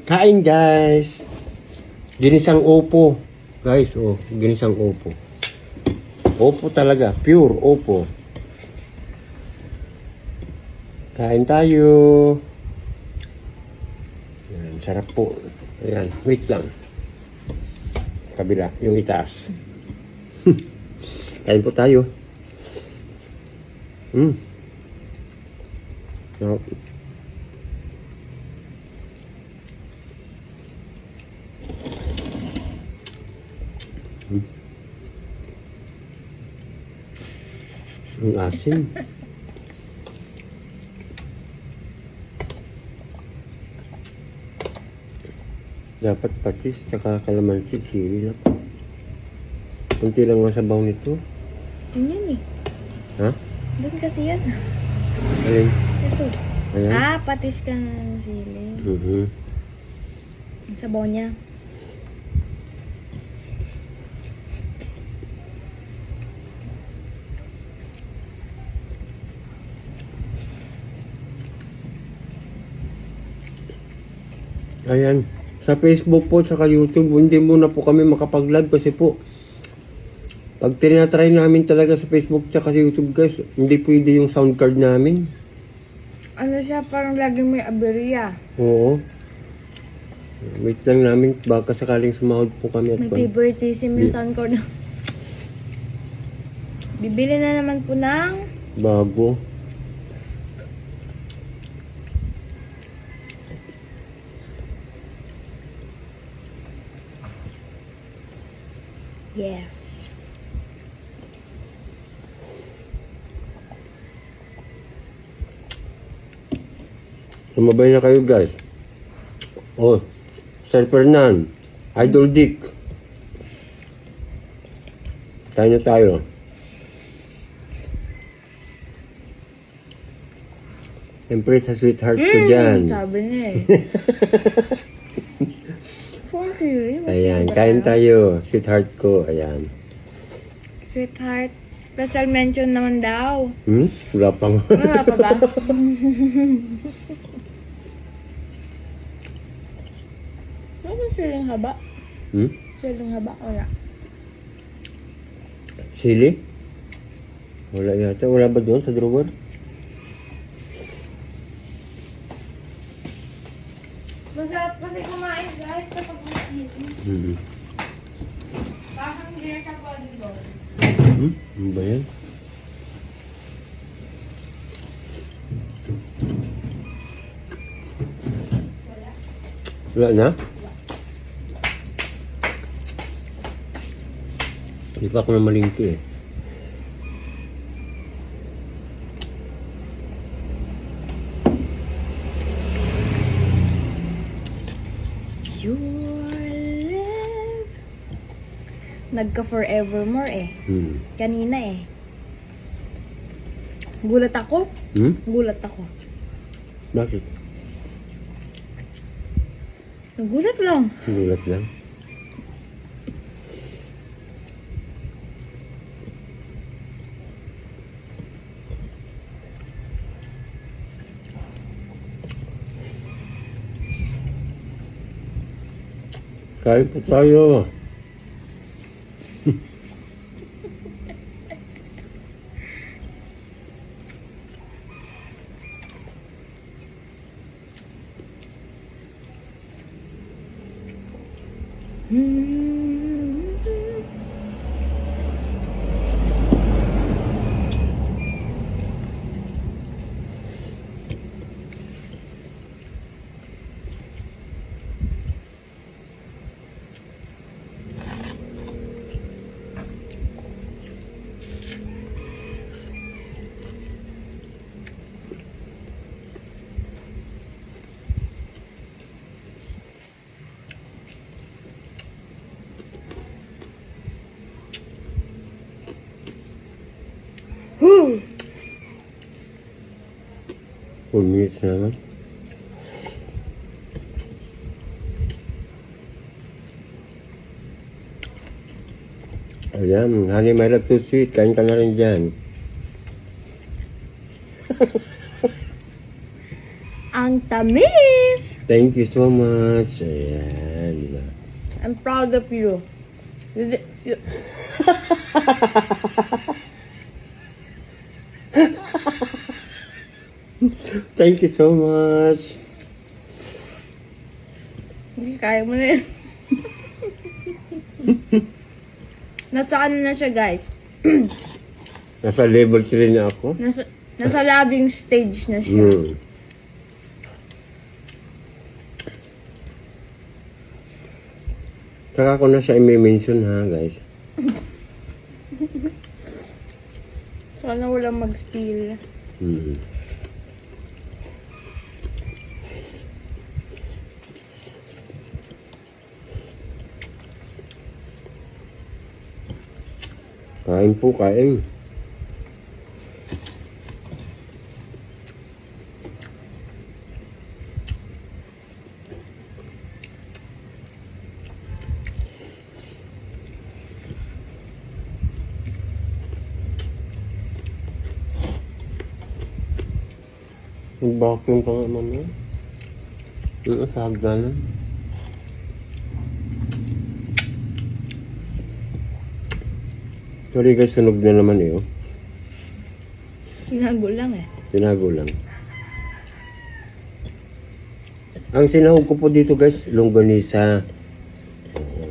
Kain guys. Ginisang opo. Guys, oh, ginisang opo. Opo talaga, pure opo. Kain tayo. Yan, sarap po. Ayan, wait lang. Kabila, yung itaas. Kain po tayo. No. Ang asin. Dapat patis tsaka kalamansi, sili lang. Kunti lang ang sabaw nito. Yun yan eh. Ha? Doon kasi yan. Alin? Ito. Ayan? Patis ka ng sili. Ang sabaw niya. Ayan. Sa Facebook po, saka YouTube, hindi muna po kami makapag-live kasi po, pag tinatry namin talaga sa Facebook tsaka sa YouTube guys, hindi pwede yung sound card namin. Ano siya, parang laging may aberya. Oo. Wait lang namin, baka sakaling sumahod po kami at May favoritism yung sound cord. Bibili na naman po ng bago. yes. Sumabay na kayo guys. Oh, Sir Fernan, Idol Dick. Tayo na tayo. Siyempre sa sweetheart ko dyan. Sabi niya eh. Ayan, kain tayo. Sweetheart ko, ayan. Sweetheart, special mention naman daw. Wala pang. Wala pa ba? Ano silang haba? Silang haba? Wala. Sili? Wala yata. Wala ba doon sa drawer? Masarap kasi kumain guys kapag ulit. Parang hindi na siya volleyball. Ano ba yan? Wala na? Hindi pa ako na malingki eh. Your love. Nagka-forevermore eh. Kanina eh. Gulat ako. Gulat ako. Bakit? Nagulat lang. Gulat lang. Kain po tayo. Woo! 4 minutes na naman. Ayan, honey, my love too sweet. Kain ka na rin dyan. Ang tamis! Thank you so much. Ayan, di ba? I'm proud of you. You- Thank you so much. Hindi, kaya mo na yun. Nasa ano na siya, guys? Nasa level 3 na ako. Nasa labing stage na siya. Hmm. Saka ko na siya i-mention ha, guys. Sana walang mag-spill. Hmm. Kain po, kain. Nag-vacuum ka nga, mama. Sa hagdanan. Sorry guys, sunog na naman eh. Oh. Sinago lang eh. Tinago lang. Ang sinahog ko po dito guys, longganisa. Oo.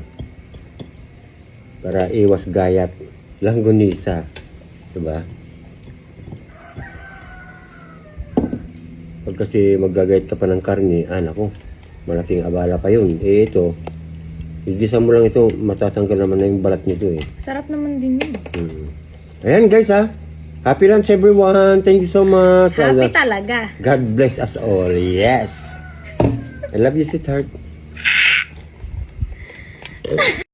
Para iwas gayat. Longganisa. Diba? Pag kasi maggagayat ka pa ng karne, nako, malaking abala pa yun. Eh ito, igisa mo lang ito, matatanggal naman na yung balat nito eh. Sarap naman din yun. Ayan guys ha. Happy lunch everyone. Thank you so much. Happy talaga. God bless us all. Yes. I love you, sweetheart.